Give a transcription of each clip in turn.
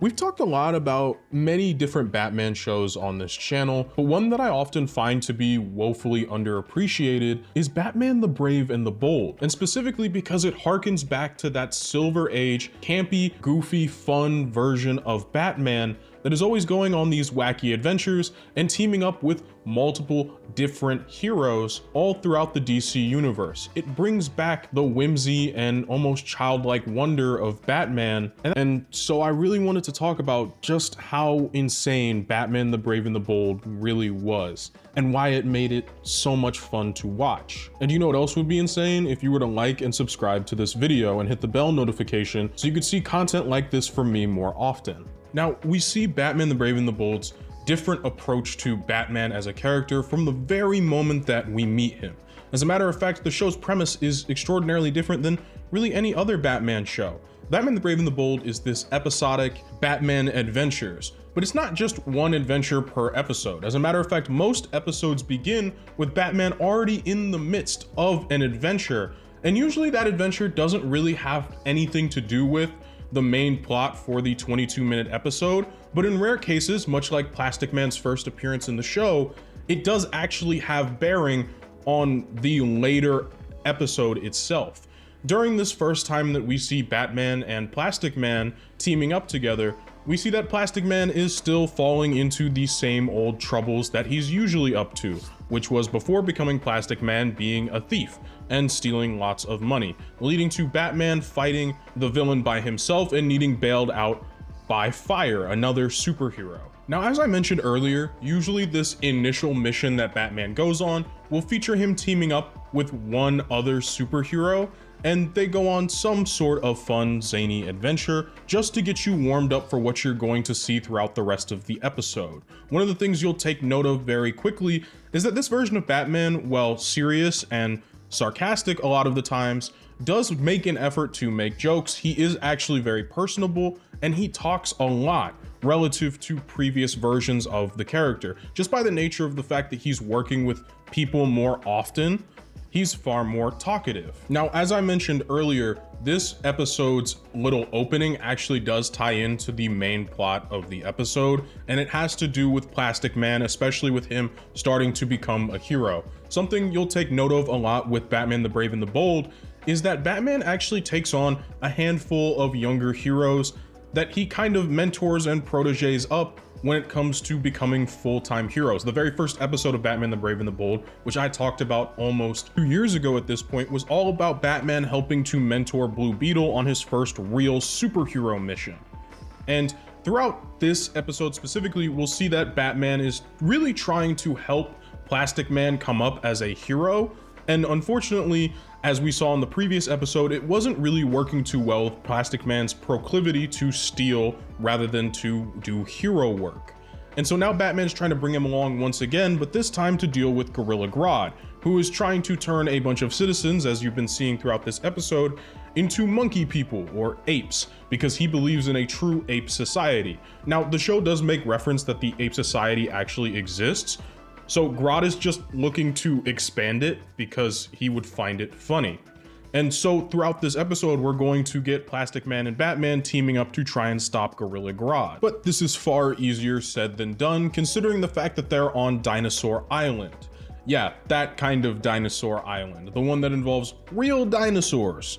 We've talked a lot about many different Batman shows on this channel, but one that I often find to be woefully underappreciated is Batman the Brave and the Bold, and specifically because it harkens back to that Silver Age, campy, goofy, fun version of Batman that is always going on these wacky adventures and teaming up with multiple different heroes all throughout the DC universe. It brings back the whimsy and almost childlike wonder of Batman, and so I really wanted to talk about just how insane Batman the Brave and the Bold really was, and why it made it so much fun to watch. And you know what else would be insane? If you were to like and subscribe to this video and hit the bell notification so you could see content like this from me more often. Now, we see Batman the Brave and the Bold's different approach to Batman as a character from the very moment that we meet him. As a matter of fact, the show's premise is extraordinarily different than really any other Batman show. Batman the Brave and the Bold is this episodic Batman adventures, but it's not just one adventure per episode. As a matter of fact, most episodes begin with Batman already in the midst of an adventure, and usually that adventure doesn't really have anything to do with the main plot for the 22-minute episode, but in rare cases, much like Plastic Man's first appearance in the show, it does actually have bearing on the later episode itself. During this first time that we see Batman and Plastic Man teaming up together, we see that Plastic Man is still falling into the same old troubles that he's usually up to, which was before becoming Plastic Man being a thief and stealing lots of money, leading to Batman fighting the villain by himself and needing bailed out by Fire, another superhero. Now, as I mentioned earlier, usually this initial mission that Batman goes on will feature him teaming up with one other superhero, and they go on some sort of fun, zany adventure just to get you warmed up for what you're going to see throughout the rest of the episode. One of the things you'll take note of very quickly is that this version of Batman, while serious and sarcastic a lot of the times, does make an effort to make jokes. He is actually very personable, and he talks a lot relative to previous versions of the character. Just by the nature of the fact that he's working with people more often, he's far more talkative. Now, as I mentioned earlier, this episode's little opening actually does tie into the main plot of the episode, and it has to do with Plastic Man, especially with him starting to become a hero. Something you'll take note of a lot with Batman the Brave and the Bold is that Batman actually takes on a handful of younger heroes that he kind of mentors and proteges up when it comes to becoming full-time heroes. The very first episode of Batman the Brave and the Bold, which I talked about almost 2 years ago at this point, was all about Batman helping to mentor Blue Beetle on his first real superhero mission. And throughout this episode specifically, we'll see that Batman is really trying to help Plastic Man come up as a hero, and unfortunately, as we saw in the previous episode, it wasn't really working too well with Plastic Man's proclivity to steal rather than to do hero work. And so now Batman's trying to bring him along once again, but this time to deal with Gorilla Grodd, who is trying to turn a bunch of citizens, as you've been seeing throughout this episode, into monkey people or apes, because he believes in a true ape society. Now, the show does make reference that the ape society actually exists, so Grodd is just looking to expand it because he would find it funny. And so throughout this episode, we're going to get Plastic Man and Batman teaming up to try and stop Gorilla Grodd. But this is far easier said than done, considering the fact that they're on Dinosaur Island. Yeah, that kind of Dinosaur Island, the one that involves real dinosaurs.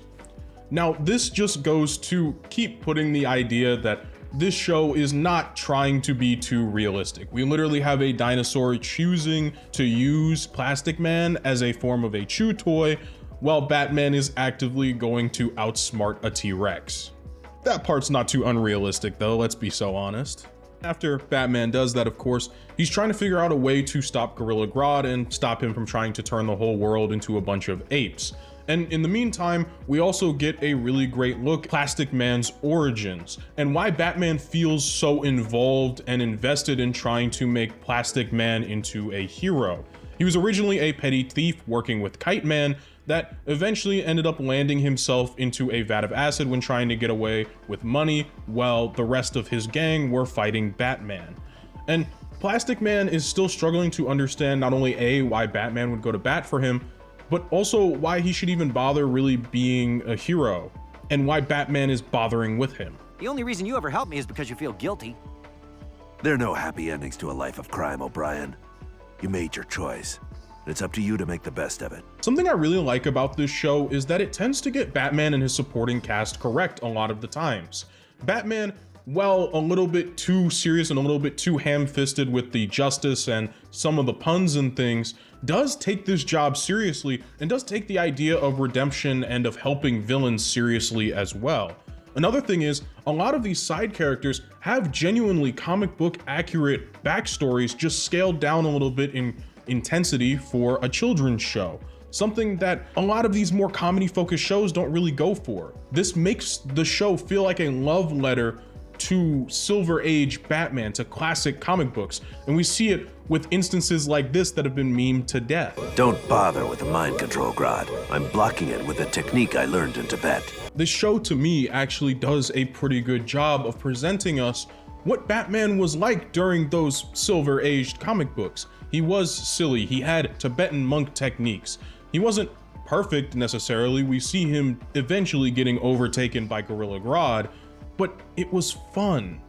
Now, this just goes to keep putting the idea that this show is not trying to be too realistic. We literally have a dinosaur choosing to use Plastic Man as a form of a chew toy, while Batman is actively going to outsmart a T-Rex. That part's not too unrealistic though, let's be so honest. After Batman does that, of course, he's trying to figure out a way to stop Gorilla Grodd and stop him from trying to turn the whole world into a bunch of apes. And in the meantime, we also get a really great look at Plastic Man's origins and why Batman feels so involved and invested in trying to make Plastic Man into a hero. He was originally a petty thief working with Kite Man that eventually ended up landing himself into a vat of acid when trying to get away with money, while the rest of his gang were fighting Batman. And Plastic Man is still struggling to understand not only A, why Batman would go to bat for him, but also why he should even bother really being a hero, and why Batman is bothering with him. The only reason you ever help me is because you feel guilty. There are no happy endings to a life of crime, O'Brien. You made your choice. It's up to you to make the best of it. Something I really like about this show is that it tends to get Batman and his supporting cast correct a lot of the times. Batman, while a little bit too serious and a little bit too ham-fisted with the justice and some of the puns and things, does take this job seriously and does take the idea of redemption and of helping villains seriously as well. Another thing is, a lot of these side characters have genuinely comic book accurate backstories, just scaled down a little bit in intensity for a children's show. Something that a lot of these more comedy focused shows don't really go for. This makes the show feel like a love letter to Silver Age Batman, to classic comic books. And we see it with instances like this that have been memed to death. Don't bother with the mind control, Grodd. I'm blocking it with a technique I learned in Tibet. This show to me actually does a pretty good job of presenting us what Batman was like during those Silver Aged comic books. He was silly, he had Tibetan monk techniques. He wasn't perfect necessarily, we see him eventually getting overtaken by Gorilla Grodd, but it was fun.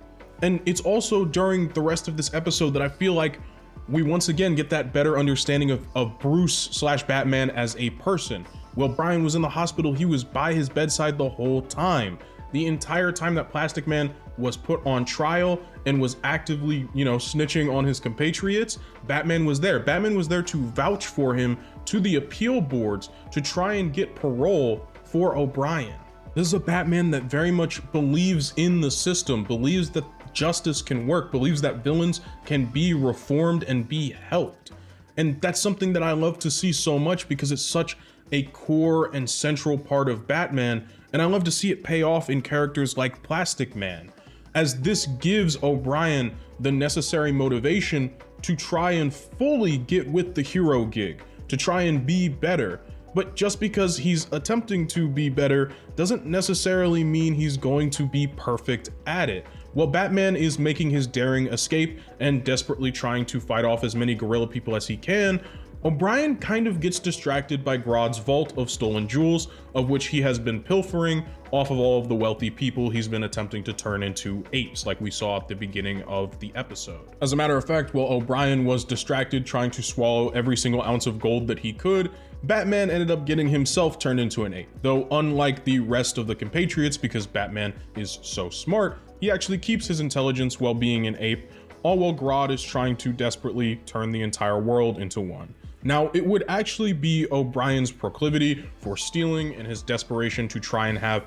And it's also during the rest of this episode that I feel like we once again get that better understanding of Bruce/Batman as a person. While Brian was in the hospital, he was by his bedside the whole time. The entire time that Plastic Man was put on trial and was actively, snitching on his compatriots, Batman was there. Batman was there to vouch for him to the appeal boards to try and get parole for O'Brien. This is a Batman that very much believes in the system, believes that justice can work, believes that villains can be reformed and be helped. And that's something that I love to see so much because it's such a core and central part of Batman, and I love to see it pay off in characters like Plastic Man, as this gives O'Brien the necessary motivation to try and fully get with the hero gig, to try and be better. But just because he's attempting to be better doesn't necessarily mean he's going to be perfect at it. While Batman is making his daring escape and desperately trying to fight off as many gorilla people as he can, O'Brien kind of gets distracted by Grodd's vault of stolen jewels, of which he has been pilfering off of all of the wealthy people he's been attempting to turn into apes, like we saw at the beginning of the episode. As a matter of fact, while O'Brien was distracted trying to swallow every single ounce of gold that he could, Batman ended up getting himself turned into an ape. Though unlike the rest of the compatriots, because Batman is so smart, he actually keeps his intelligence while being an ape, all while Grodd is trying to desperately turn the entire world into one. Now, it would actually be O'Brien's proclivity for stealing and his desperation to try and have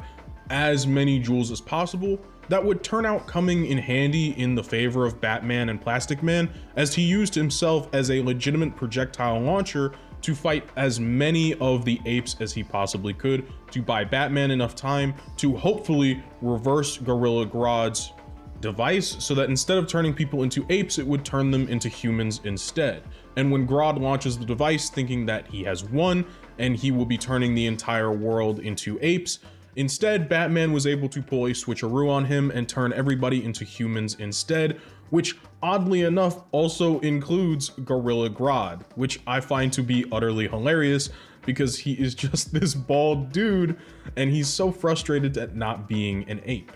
as many jewels as possible that would turn out coming in handy in the favor of Batman and Plastic Man, as he used himself as a legitimate projectile launcher to fight as many of the apes as he possibly could to buy Batman enough time to hopefully reverse Gorilla Grodd's device so that instead of turning people into apes, it would turn them into humans instead. And when Grodd launches the device thinking that he has won and he will be turning the entire world into apes, instead Batman was able to pull a switcheroo on him and turn everybody into humans instead, which oddly enough also includes Gorilla Grodd, which I find to be utterly hilarious because he is just this bald dude and he's so frustrated at not being an ape.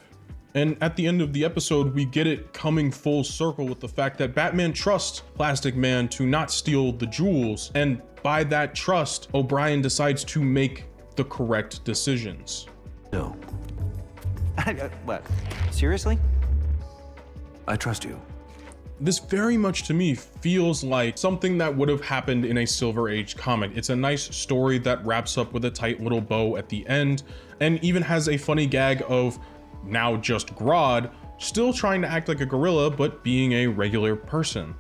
And at the end of the episode, we get it coming full circle with the fact that Batman trusts Plastic Man to not steal the jewels, and by that trust, O'Brien decides to make the correct decisions. No, What? Seriously? I trust you. This very much to me feels like something that would have happened in a Silver Age comic. It's a nice story that wraps up with a tight little bow at the end, and even has a funny gag of now just Grodd still trying to act like a gorilla, but being a regular person.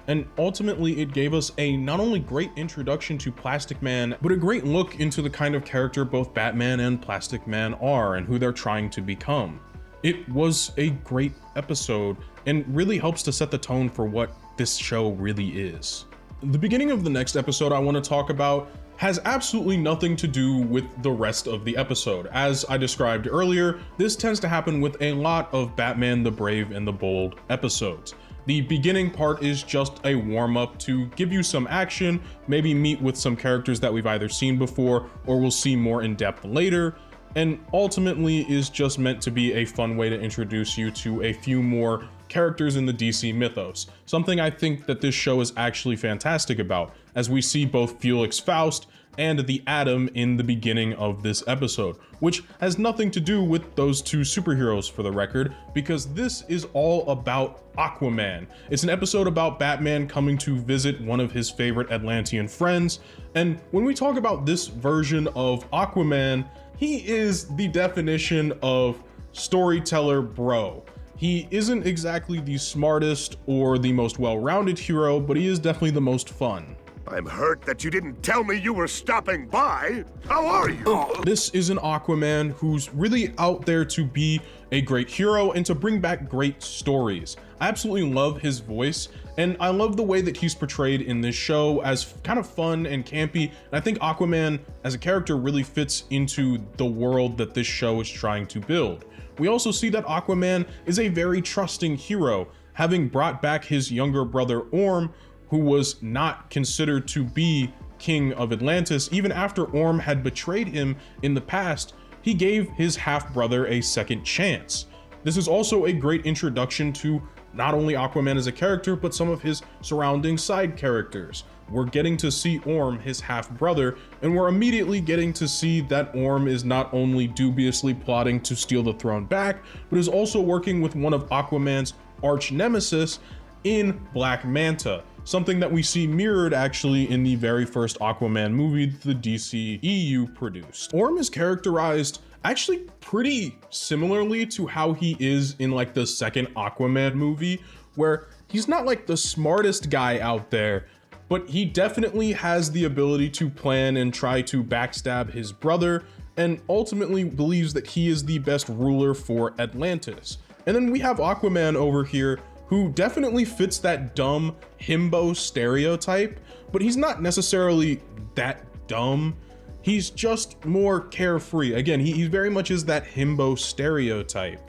And ultimately it gave us a not only great introduction to Plastic Man, but a great look into the kind of character both Batman and Plastic Man are and who they're trying to become. It was a great episode and really helps to set the tone for what this show really is. The beginning of the next episode I want to talk about has absolutely nothing to do with the rest of the episode. As I described earlier, this tends to happen with a lot of Batman the Brave and the Bold episodes. The beginning part is just a warm-up to give you some action, maybe meet with some characters that we've either seen before or we'll see more in depth later, and ultimately is just meant to be a fun way to introduce you to a few more characters in the DC mythos, something I think that this show is actually fantastic about, as we see both Felix Faust and the Atom in the beginning of this episode, which has nothing to do with those two superheroes for the record, because this is all about Aquaman. It's an episode about Batman coming to visit one of his favorite Atlantean friends, and when we talk about this version of Aquaman, he is the definition of storyteller bro. He isn't exactly the smartest or the most well-rounded hero, but he is definitely the most fun. I'm hurt that you didn't tell me you were stopping by. How are you? This is an Aquaman who's really out there to be a great hero and to bring back great stories. I absolutely love his voice, and I love the way that he's portrayed in this show as kind of fun and campy. And I think Aquaman as a character really fits into the world that this show is trying to build. We also see that Aquaman is a very trusting hero, having brought back his younger brother Orm, who was not considered to be king of Atlantis. Even after Orm had betrayed him in the past, he gave his half-brother a second chance. This is also a great introduction to not only Aquaman as a character, but some of his surrounding side characters. We're getting to see Orm, his half-brother, and we're immediately getting to see that Orm is not only dubiously plotting to steal the throne back, but is also working with one of Aquaman's arch nemesis in Black Manta, something that we see mirrored actually in the very first Aquaman movie the DCEU produced. Orm is characterized actually pretty similarly to how he is in like the second Aquaman movie, where he's not like the smartest guy out there, but he definitely has the ability to plan and try to backstab his brother, and ultimately believes that he is the best ruler for Atlantis. And then we have Aquaman over here, who definitely fits that dumb himbo stereotype, but he's not necessarily that dumb. He's just more carefree. Again, he very much is that himbo stereotype,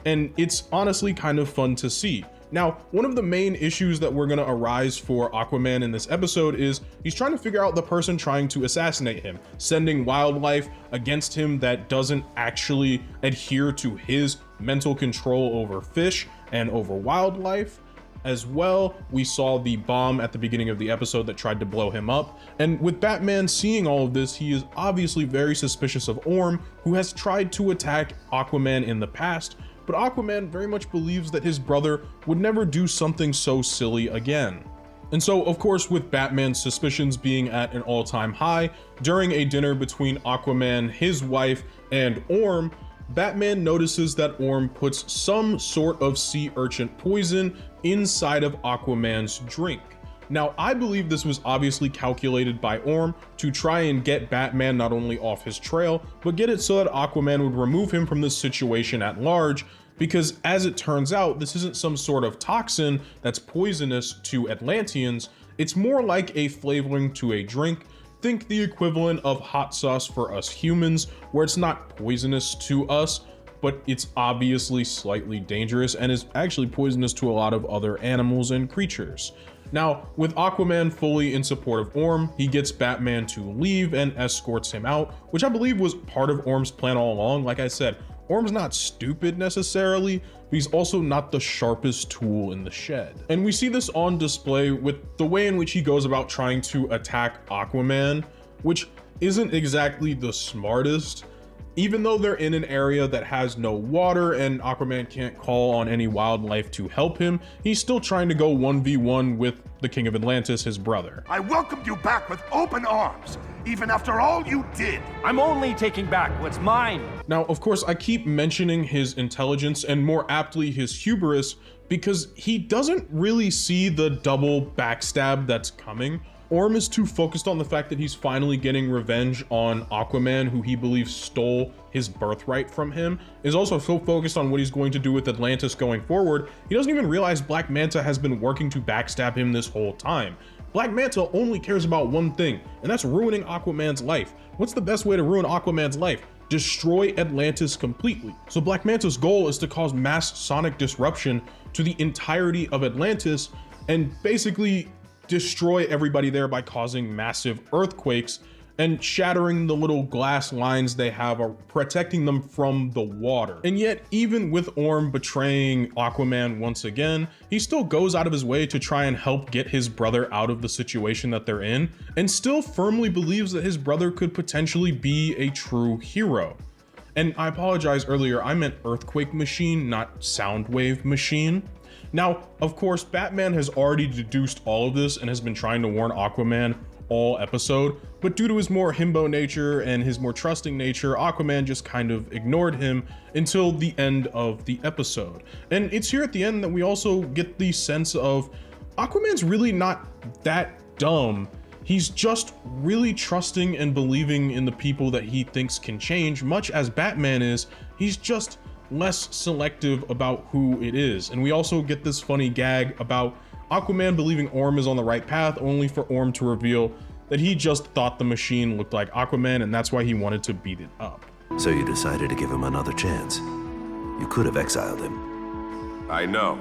and it's honestly kind of fun to see. Now, one of the main issues that we're gonna arise for Aquaman in this episode is he's trying to figure out the person trying to assassinate him, sending wildlife against him that doesn't actually adhere to his mental control over fish and over wildlife. As well, we saw the bomb at the beginning of the episode that tried to blow him up. And with Batman seeing all of this, he is obviously very suspicious of Orm, who has tried to attack Aquaman in the past, but Aquaman very much believes that his brother would never do something so silly again. And so, of course, with Batman's suspicions being at an all-time high, during a dinner between Aquaman, his wife, and Orm, Batman notices that Orm puts some sort of sea urchin poison inside of Aquaman's drink. Now, I believe this was obviously calculated by Orm to try and get Batman not only off his trail, but get it so that Aquaman would remove him from this situation at large, because as it turns out, this isn't some sort of toxin that's poisonous to Atlanteans. It's more like a flavoring to a drink. Think the equivalent of hot sauce for us humans, where it's not poisonous to us, but it's obviously slightly dangerous and is actually poisonous to a lot of other animals and creatures. Now, with Aquaman fully in support of Orm, he gets Batman to leave and escorts him out, which I believe was part of Orm's plan all along. Like I said, Orm's not stupid necessarily, but he's also not the sharpest tool in the shed. And we see this on display with the way in which he goes about trying to attack Aquaman, which isn't exactly the smartest. Even though they're in an area that has no water and Aquaman can't call on any wildlife to help him, he's still trying to go 1v1 with the King of Atlantis, his brother. I welcomed you back with open arms, even after all you did. I'm only taking back what's mine. Now, of course, I keep mentioning his intelligence and more aptly his hubris because he doesn't really see the double backstab that's coming. Orm is too focused on the fact that he's finally getting revenge on Aquaman, who he believes stole his birthright from him, is also so focused on what he's going to do with Atlantis going forward, he doesn't even realize Black Manta has been working to backstab him this whole time. Black Manta only cares about one thing, and that's ruining Aquaman's life. What's the best way to ruin Aquaman's life? Destroy Atlantis completely. So Black Manta's goal is to cause mass sonic disruption to the entirety of Atlantis and basically destroy everybody there by causing massive earthquakes. and shattering the little glass lines they have, are protecting them from the water. And yet, even with Orm betraying Aquaman once again, he still goes out of his way to try and help get his brother out of the situation that they're in, and still firmly believes that his brother could potentially be a true hero. And I apologize earlier, I meant earthquake machine, not soundwave machine. Now, of course, Batman has already deduced all of this and has been trying to warn Aquaman all episode, but due to his more himbo nature and his more trusting nature, Aquaman just kind of ignored him until the end of the episode. And it's here at the end that we also get the sense of Aquaman's really not that dumb. He's just really trusting and believing in the people that he thinks can change, much as Batman is. He's just less selective about who it is. And we also get this funny gag about Aquaman believing Orm is on the right path, only for Orm to reveal that he just thought the machine looked like Aquaman, and that's why he wanted to beat it up. So you decided to give him another chance. You could have exiled him. I know,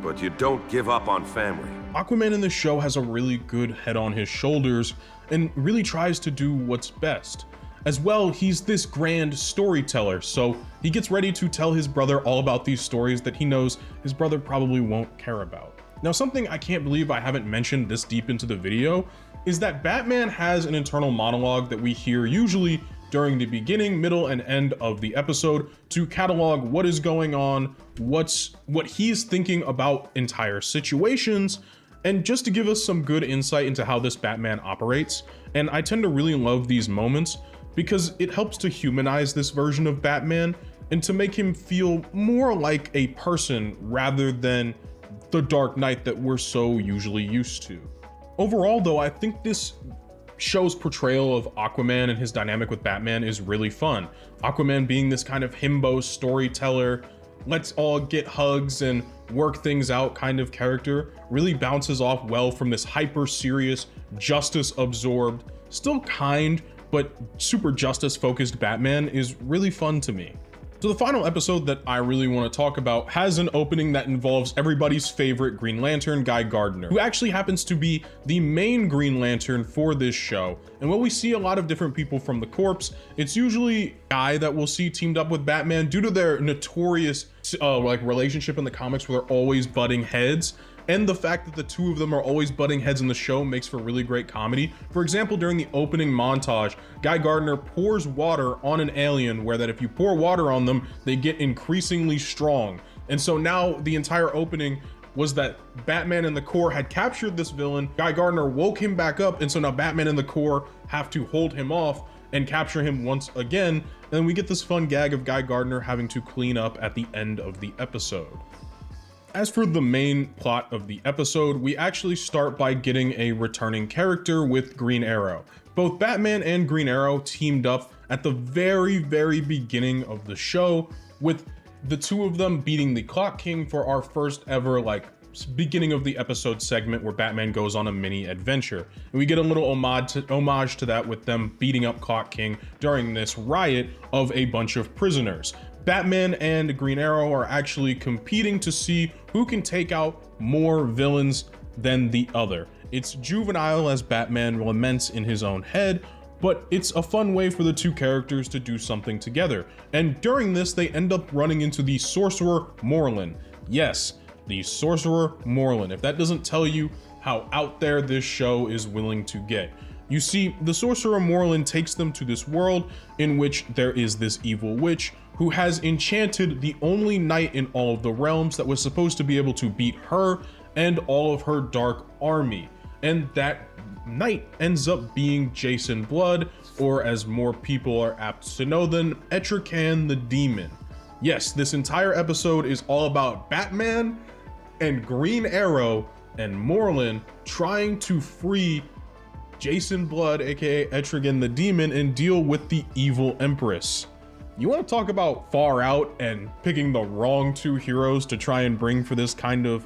but you don't give up on family. Aquaman in this show has a really good head on his shoulders and really tries to do what's best. As well, he's this grand storyteller, so he gets ready to tell his brother all about these stories that he knows his brother probably won't care about. Now, something I can't believe I haven't mentioned this deep into the video is that Batman has an internal monologue that we hear usually during the beginning, middle, and end of the episode to catalog what is going on, what he's thinking about entire situations, and just to give us some good insight into how this Batman operates. And I tend to really love these moments because it helps to humanize this version of Batman and to make him feel more like a person rather than the Dark Knight that we're so usually used to. Overall though, I think this show's portrayal of Aquaman and his dynamic with Batman is really fun. Aquaman being this kind of himbo storyteller, let's all get hugs and work things out kind of character, really bounces off well from this hyper serious, justice absorbed, still kind, but super justice focused Batman is really fun to me. So the final episode that I really want to talk about has an opening that involves everybody's favorite Green Lantern, Guy Gardner, who actually happens to be the main Green Lantern for this show. And when we see a lot of different people from the Corps, it's usually Guy that we'll see teamed up with Batman due to their notorious relationship in the comics where they're always butting heads. And the fact that the two of them are always butting heads in the show makes for really great comedy. For example, during the opening montage, Guy Gardner pours water on an alien where that if you pour water on them, they get increasingly strong. And so now the entire opening was that Batman and the Corps had captured this villain, Guy Gardner woke him back up, and so now Batman and the Corps have to hold him off and capture him once again. And then we get this fun gag of Guy Gardner having to clean up at the end of the episode. As for the main plot of the episode, we actually start by getting a returning character with Green Arrow. Both Batman and Green Arrow teamed up at the very beginning of the show, with the two of them beating the Clock King for our first ever beginning of the episode segment where Batman goes on a mini adventure. And we get a little homage to that with them beating up Clock King during this riot of a bunch of prisoners. Batman and Green Arrow are actually competing to see who can take out more villains than the other. It's juvenile as Batman laments in his own head, but it's a fun way for the two characters to do something together. And during this, they end up running into the Sorcerer Morlun. Yes, the Sorcerer Morlun. If that doesn't tell you how out there this show is willing to get. You see, the Sorcerer Morlun takes them to this world in which there is this evil witch who has enchanted the only knight in all of the realms that was supposed to be able to beat her and all of her dark army. And that knight ends up being Jason Blood, or as more people are apt to know than, Etrigan the Demon. Yes, this entire episode is all about Batman and Green Arrow and Morlun trying to free Jason Blood, aka Etrigan the Demon, and deal with the evil Empress. You want to talk about far out and picking the wrong two heroes to try and bring for this kind of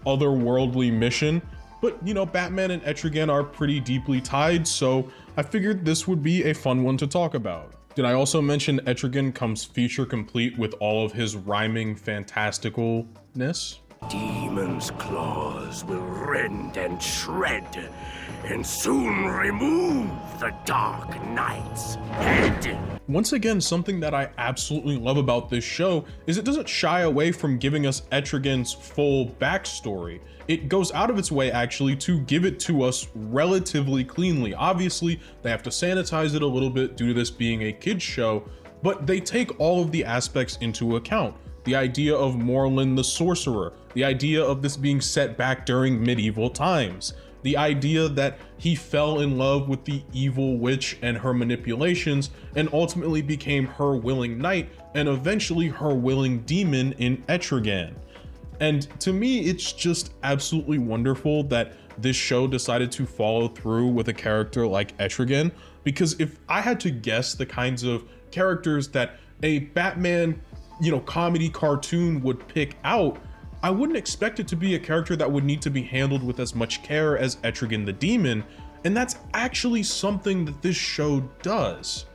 otherworldly mission? But you know, Batman and Etrigan are pretty deeply tied, so I figured this would be a fun one to talk about. Did I also mention Etrigan comes feature complete with all of his rhyming fantasticalness? demon's claws will rend and shred, and soon remove the Dark Knight's head. Once again, something that I absolutely love about this show is it doesn't shy away from giving us Etrigan's full backstory. It goes out of its way actually to give it to us relatively cleanly. Obviously, they have to sanitize it a little bit due to this being a kid's show, but they take all of the aspects into account. The idea of Morlun the sorcerer, the idea of this being set back during medieval times, the idea that he fell in love with the evil witch and her manipulations and ultimately became her willing knight and eventually her willing demon in Etrigan. And to me, it's just absolutely wonderful that this show decided to follow through with a character like Etrigan, because if I had to guess the kinds of characters that a Batman, comedy cartoon would pick out, I wouldn't expect it to be a character that would need to be handled with as much care as Etrigan the Demon, and that's actually something that this show does.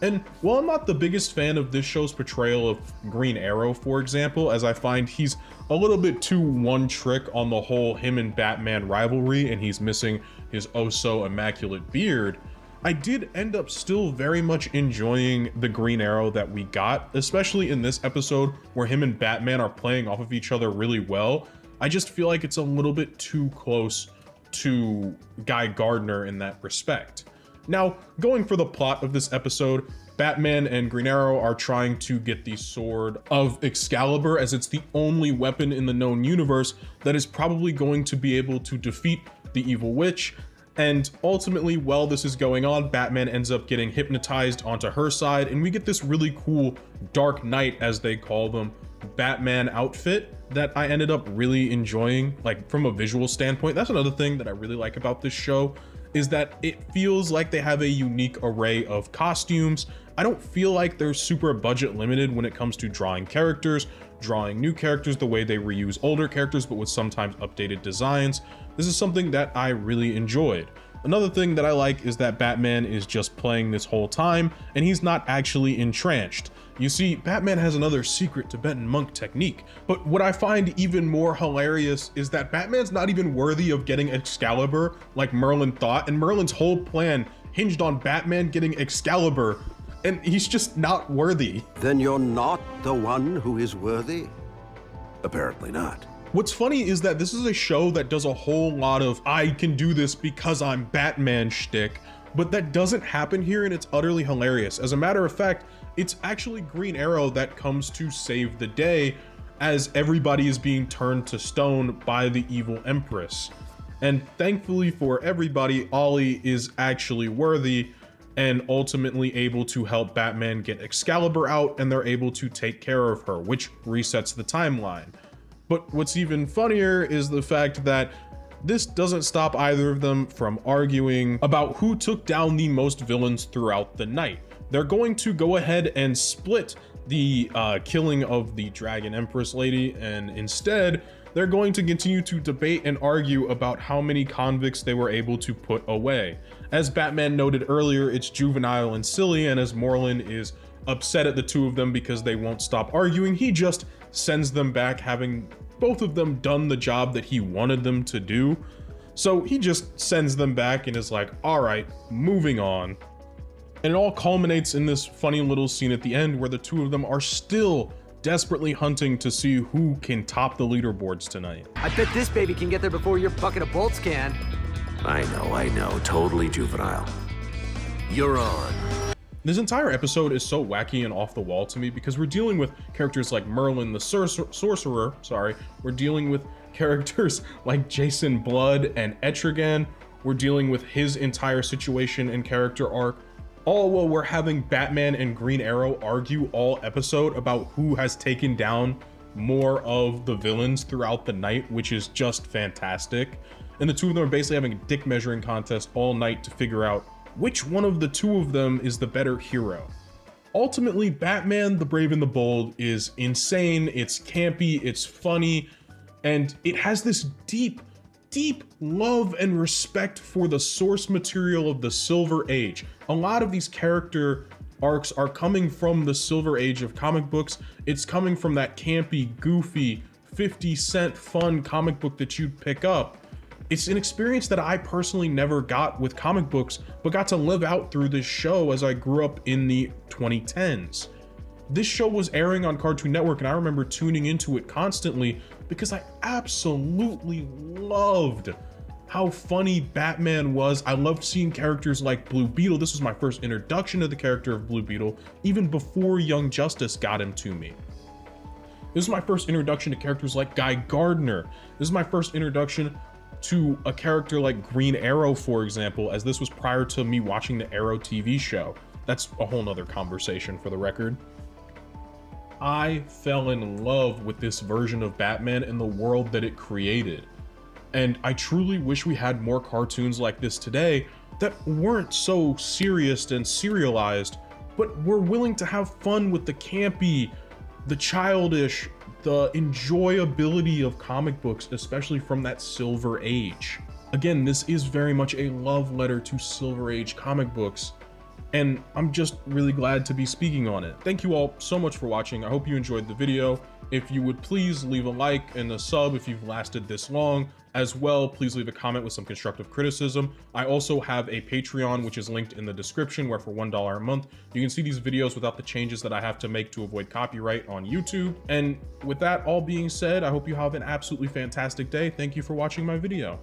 And while I'm not the biggest fan of this show's portrayal of Green Arrow, for example, as I find he's a little bit too one trick on the whole him and Batman rivalry and he's missing his oh so immaculate beard, I did end up still very much enjoying the Green Arrow that we got, especially in this episode where him and Batman are playing off of each other really well. I just feel like it's a little bit too close to Guy Gardner in that respect. Now, going for the plot of this episode, Batman and Green Arrow are trying to get the sword of Excalibur, as it's the only weapon in the known universe that is probably going to be able to defeat the evil witch. And ultimately, while this is going on, Batman ends up getting hypnotized onto her side, and we get this really cool Dark Knight, as they call them, Batman outfit that I ended up really enjoying, like from a visual standpoint. That's another thing that I really like about this show, is that it feels like they have a unique array of costumes. I don't feel like they're super budget limited when it comes to drawing characters, drawing new characters the way they reuse older characters, but with sometimes updated designs. This is something that I really enjoyed. Another thing that I like is that Batman is just playing this whole time and he's not actually entranced. You see, Batman has another secret Tibetan monk technique, but what I find even more hilarious is that Batman's not even worthy of getting Excalibur like Merlin thought, and Merlin's whole plan hinged on Batman getting Excalibur, and he's just not worthy. Then you're not the one who is worthy? Apparently not. What's funny is that this is a show that does a whole lot of I can do this because I'm Batman shtick, but that doesn't happen here, and it's utterly hilarious. As a matter of fact, it's actually Green Arrow that comes to save the day as everybody is being turned to stone by the evil Empress. And thankfully for everybody, Ollie is actually worthy and ultimately able to help Batman get Excalibur out, and they're able to take care of her, which resets the timeline. But what's even funnier is the fact that this doesn't stop either of them from arguing about who took down the most villains throughout the night. They're going to go ahead and split the killing of the Dragon Empress lady, and instead they're going to continue to debate and argue about how many convicts they were able to put away. As Batman noted earlier, it's juvenile and silly, and as Morlun is upset at the two of them because they won't stop arguing, he just sends them back, having both of them done the job that he wanted them to do. So he just sends them back and is like, all right, moving on. And it all culminates in this funny little scene at the end where the two of them are still desperately hunting to see who can top the leaderboards tonight. I bet this baby can get there before your bucket of bolts can. I know, totally juvenile. You're on. This entire episode is so wacky and off the wall to me because we're dealing with characters like Merlin the sorcerer, we're dealing with characters like Jason Blood and Etrigan, we're dealing with his entire situation and character arc, all while we're having Batman and Green Arrow argue all episode about who has taken down more of the villains throughout the night, which is just fantastic. And the two of them are basically having a dick measuring contest all night to figure out which one of the two of them is the better hero. Ultimately, Batman the Brave and the Bold is insane, it's campy, it's funny, and it has this deep love and respect for the source material of the Silver Age. A lot of these character arcs are coming from the Silver Age of comic books. It's coming from that campy, goofy, 50-cent fun comic book that you'd pick up. It's an experience that I personally never got with comic books, but got to live out through this show as I grew up in the 2010s. This show was airing on Cartoon Network, and I remember tuning into it constantly because I absolutely loved how funny Batman was. I loved seeing characters like Blue Beetle. This was my first introduction to the character of Blue Beetle, even before Young Justice got him to me. This is my first introduction to characters like Guy Gardner. This is my first introduction to a character like Green Arrow, for example, as this was prior to me watching the Arrow TV show. That's a whole nother conversation for the record. I fell in love with this version of Batman and the world that it created. And I truly wish we had more cartoons like this today that weren't so serious and serialized, but were willing to have fun with the campy, the childish, the enjoyability of comic books, especially from that Silver Age. Again, this is very much a love letter to Silver Age comic books, and I'm just really glad to be speaking on it. Thank you all so much for watching. I hope you enjoyed the video. If you would please leave a like and a sub if you've lasted this long. As well, please leave a comment with some constructive criticism. I also have a Patreon, which is linked in the description, where for $1 a month, you can see these videos without the changes that I have to make to avoid copyright on YouTube. And with that all being said, I hope you have an absolutely fantastic day. Thank you for watching my video.